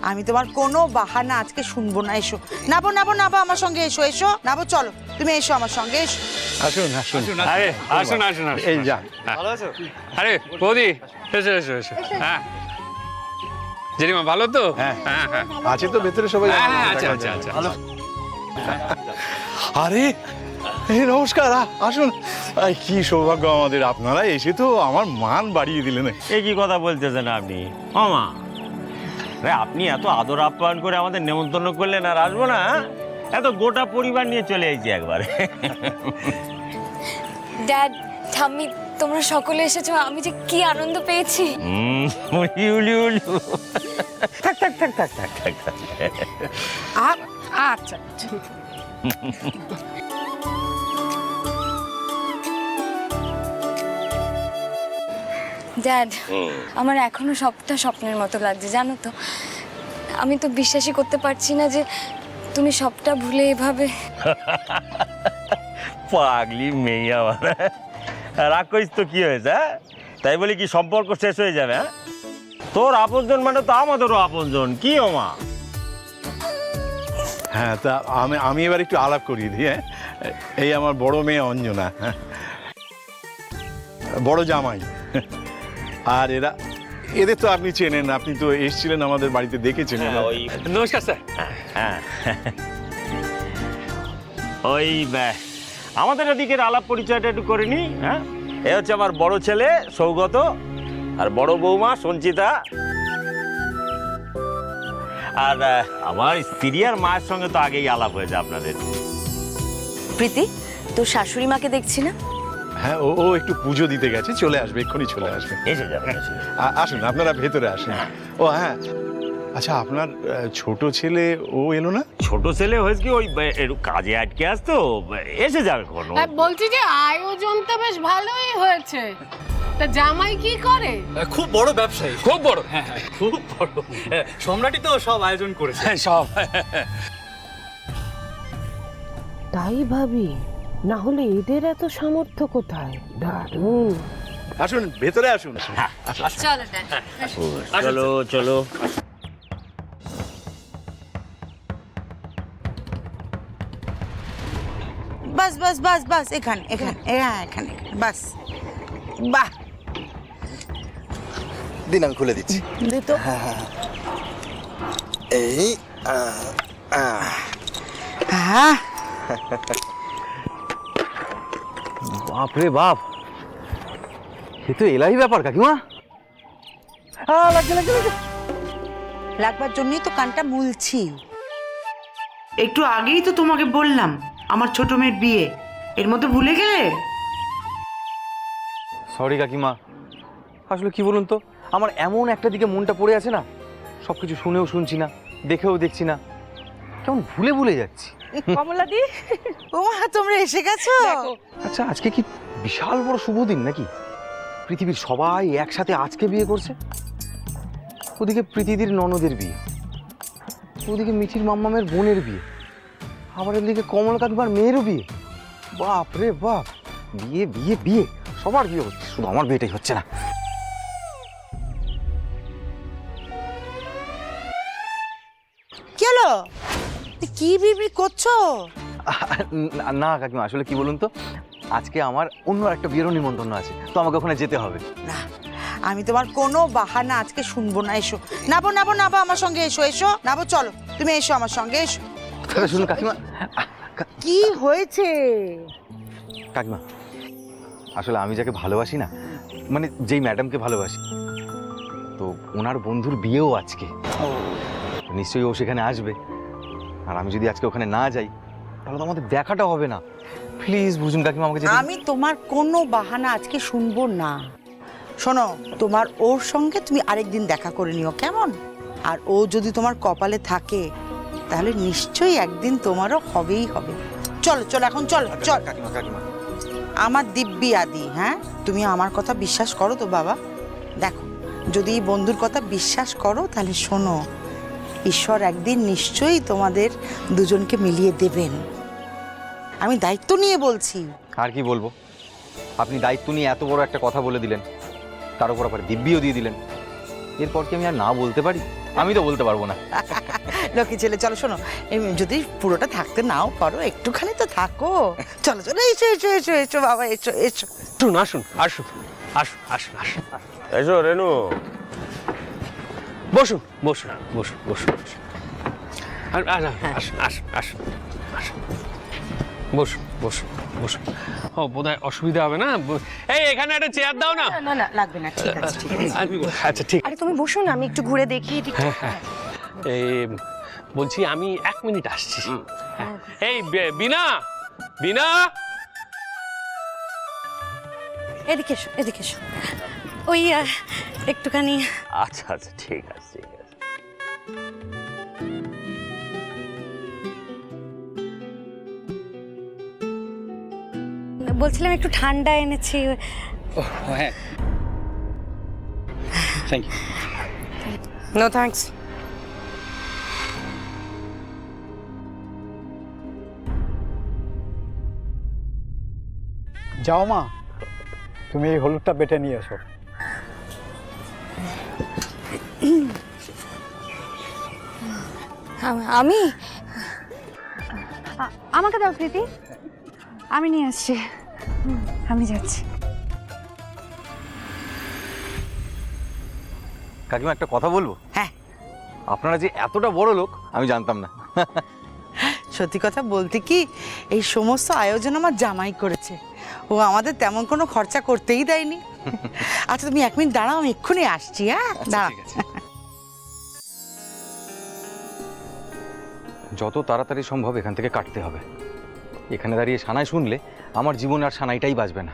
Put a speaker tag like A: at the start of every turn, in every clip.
A: আমি তোমার কোনো বাহানা আজকে শুনবো না। এসো। নাবো নাবো নাবো, আমার সঙ্গে এসো। এসো নাবো, চলো তুমি এসো আমার সঙ্গে, এসো।
B: আসুন আসুন।
C: আরে আসুন আসুন আসুন।
B: এই যান।
C: ভালো আছো? আরে বৌদি এসো এসো এসো। হ্যাঁ জেঠিমা ভালো তো?
B: হ্যাঁ
C: হ্যাঁ হ্যাঁ
B: আছে তো ভেতরে সবাই?
C: হ্যাঁ, আচ্ছা আচ্ছা আচ্ছা।
B: আরে এই নমস্কার, আসুন। কি সৌভাগ্য আমাদের, আপনারা এসে তো আমার মান বাড়িয়ে দিলেন।
D: এ কি কথা বলতেছেন আপনি? মা আপনি এত আদর আপ্যায়ন করে আমাদের নেমন্তন্ন করলেন, আর আসবো না? এত গোটা পরিবার নিয়ে চলে এসেছি একবারে।
E: ড্যাড, ঠাম্মি, তোমরা সকলে এসেছো, আমি যে কি আনন্দ পেয়েছি।
D: থাক থাক থাক থাক থাক থাক থাক।
A: আচ্ছা।
E: ড্যাড, আমার এখনো সবটা স্বপ্নের মতো লাগছে, জানো তো। আমি তো বিশ্বাসই করতে পারছি না যে তুমি সবটা ভুলে এভাবে।
D: পাগলি মেয়ে আমার, রাগ করিস তো কি হয়েছে? তাই বলি কি সম্পর্ক শেষ হয়ে যাবে? তোর আপনজন মানে তো আমাদেরও আপনজন, কি ও মা?
B: হ্যাঁ, তা আমি এবার একটু আলাপ করিয়ে দিই। এই আমার বড় মেয়ে অঞ্জনা, বড় জামাই। আর এদের তো আপনি চেনেন, আপনি তো এসেছিলেন আমাদের বাড়িতে, দেখেছেন।
C: নমস্কার স্যার।
D: হ্যাঁ, ওই আমাদের এদিকের আলাপ পরিচয়টা একটু করে নি। হ্যাঁ, এ হচ্ছে আমার বড় ছেলে সৌগত, আর বড় বৌমা সঞ্চিতা, আর আমার স্ত্রী আর মায়ের সঙ্গে তো আগেই আলাপ হয়েছে আপনাদের।
E: প্রীতি, তোর শাশুড়ি মাকে দেখছি না?
B: হ্যাঁ, ও একটু পুজো দিতে গেছে, চলে আসবে, এক্ষুনি চলে আসবে।
D: এসে যাবে, এসে যাবে।
B: আসুন, আপনারা ভেতরে আসুন। ও হ্যাঁ, আচ্ছা, আপনার ছোট ছেলে ও এলো না?
D: ছোট ছেলে হয়েছে কি, ওই একটু কাজে আটকে আসতো, এসে যাবে কোনো।
F: বলছি যে আয়োজন তো বেশ ভালোই হয়েছে, তা জামাই কি করে?
G: খুব বড় ব্যবসায়ী, খুব বড়। হ্যাঁ হ্যাঁ, খুব বড়। সম্রাটই তো সব আয়োজন করেছে।
C: সব
F: তাই ভাবি, না হলে এদের এত সামর্থ্য কোথায়? দারুণ।
B: আসুন, ভেতরে আসুন।
E: চলো ড্যাড।
D: চলো চলো।
A: বাস বাস বাস বাস, এখানে এখানে, হ্যাঁ এখানে, বাস। বাহ,
H: দিন আমি খুলে দিচ্ছি।
A: দে তো।
H: এই
A: হ্যাঁ,
G: বাপ রে বাপ, এ তো এলাহি ব্যাপার কাকিমা।
A: লাগবার জন্যই তো কানটা মুলছি।
I: একটু আগেই তো তোমাকে বললাম আমার ছোট মেয়ের বিয়ে, এর মধ্যে ভুলে গেলে?
G: সরি কাকিমা, আসলে কি বলুন তো, আমার এমন একটা দিকে মনটা পড়ে আছে না, সবকিছু শুনেও শুনছি না, দেখেও দেখছি না, কেমন ভুলে ভুলে যাচ্ছি।
A: কমলাদি, ওমা তোমরা এসে গেছো।
G: আচ্ছা, আজকে কি বিশাল বড় শুভ দিন নাকি? পৃথিবীর সবাই একসাথে আজকে বিয়ে করছে। ওদিকে প্রীতিদির ননদের বিয়ে, ওদিকে মিঠির মাম্মামের বোনের বিয়ে, আবার এদিকে কমল কাকিমার মেয়েরও বিয়ে। বাপ রে বাপ, বিয়ে বিয়ে বিয়ে, সবার বিয়ে হচ্ছে, শুধু আমার বিয়েটাই হচ্ছে না।
A: কি হলো? কি বিড়বিড় করছো?
G: না কাকিমা, আসলে কি বলুন তো, আজকে আমার অন্য একটা বিয়েরও নিমন্ত্রণ আছে, তো আমাকে ওখানে যেতে হবে।
A: না, আমি তোমার কোনো বাহানা আজকে শুনবো না। এসো। নাবো নাবো নাবো, আমার সঙ্গে এসো। এসো নাবো, চলো তুমি এসো আমার সঙ্গে, এসো।
G: শুনুন কাকিমা,
A: কি হয়েছে?
G: কাকিমা, আসলে আমি যাকে ভালোবাসি না, মানে যেই ম্যাডামকে ভালোবাসি, তো ওনার বন্ধুর বিয়েও আজকে। নিশ্চয়ই ও সেখানে আসবে, আর আমি যদি আজকে ওখানে না যাই তাহলে তো আমাদের দেখাটা হবে না। প্লিজ বুঝুন কাকিমা, আমাকে
A: আমি তোমার কোনো বাহানা আজকে শুনবো না। শোনো, তোমার ওর সঙ্গে তুমি আরেকদিন দেখা করে নিও, কেমন? আর ও যদি তোমার কপালে থাকে তাহলে নিশ্চয়ই একদিন তোমারও হবেই হবে। চলো চলো, এখন চলো চল।
G: কাকিমা কাকিমা,
A: আমার দিব্যি আদি, হ্যাঁ, তুমি আমার কথা বিশ্বাস করো তো বাবা? দেখো, যদি এই বন্ধুর কথা বিশ্বাস করো তাহলে শোনো, ঈশ্বর একদিন নিশ্চয়ই তোমাদের দুজনকে মিলিয়ে দেবেন। আমি দায়িত্ব নিয়ে বলছি।
G: আর কি বলবো, আপনি দায়িত্ব নিয়ে এত বড় একটা কথা বলে দিলেন, তার উপর আবার দিব্যিও দিয়ে দিলেন, এরপর কি আমি আর না বলতে পারি? আমি তো বলতে পারবো না।
A: লক্ষ্মী ছেলে, চলো শোনো, যদি পুরোটা থাকতে নাও পারো একটুখানি তো থাকো। চলো চলো, এসো এসো এসো এসো বাবা, এসো এসো।
C: আসুন আসুন আসুন আসুন আসুন আসুন
D: এসো রেনু।
C: বসুন বসুন বসুন বসুন বসুন আসুন আসুন আসুন আসুন আসুন বসুন বসুন বসুন। ও বোধহয় অসুবিধা হবে না। এই এখানে একটা চেয়ার দাও না।
A: না না লাগবে না, ঠিক আছে ঠিক আছে।
C: আচ্ছা ঠিক।
F: আরে তুমি বসো না, আমি একটু ঘুরে দেখি এদিকটা।
C: এই বলছি আমি 1 মিনিট আসছি। এই বিনা বিনা,
E: এদিকে এসো, এদিকে এসো। ওই একটুখানি
D: আচ্ছা আচ্ছা ঠিক আছে ঠিক আছে।
E: বলছিলাম একটু ঠান্ডা এনেছি।
C: হ্যাঁ থ্যাংক ইউ।
F: No thanks.
H: যাও মা, তুমি এই হলুদটা বেটে নিয়ে এসো।
E: আমি
J: আমাকে দাও প্রীতি, আমি নিয়ে আসছি। আমি যাচ্ছি।
G: কাকিমা একটা কথা বলবো?
A: হ্যাঁ।
G: আপনারা যে এতটা বড় লোক আমি জানতাম না।
A: সত্যি কথা বলতে কি, এই সমস্ত আয়োজন আমার জামাই করেছে। ও আমাদের তেমন কোনো খরচা করতেই দেয়নি। আচ্ছা তুমি 1 মিনিট দাঁড়াও, আমি এক্ষুনি আসছি। হ্যাঁ দাঁড়া।
G: যত তাড়াতাড়ি সম্ভব এখান থেকে কাটতে হবে। এখানে দাঁড়িয়ে সানাই শুনলে আমার জীবন আর সানাইটাই বাঁচবে না।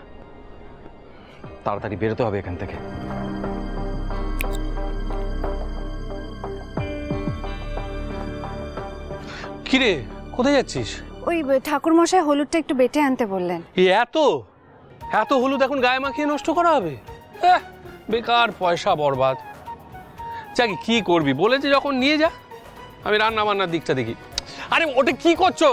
G: তাড়াতাড়ি বেরোতে হবে এখান থেকে।
C: কিরে কোথায় যাচ্ছিস?
J: ওই ঠাকুর মশাই হলুদটা একটু বেটে আনতে বললেন।
C: এত এত হলুদ এখন গায়ে মাখিয়ে নষ্ট করা হবে? বেকার পয়সা বরবাদ। যাকে কি করবি বলেছে যখন নিয়ে যা, আমি রান্না বান্নার দিকটা দেখি। আরে ওটা কি করছো?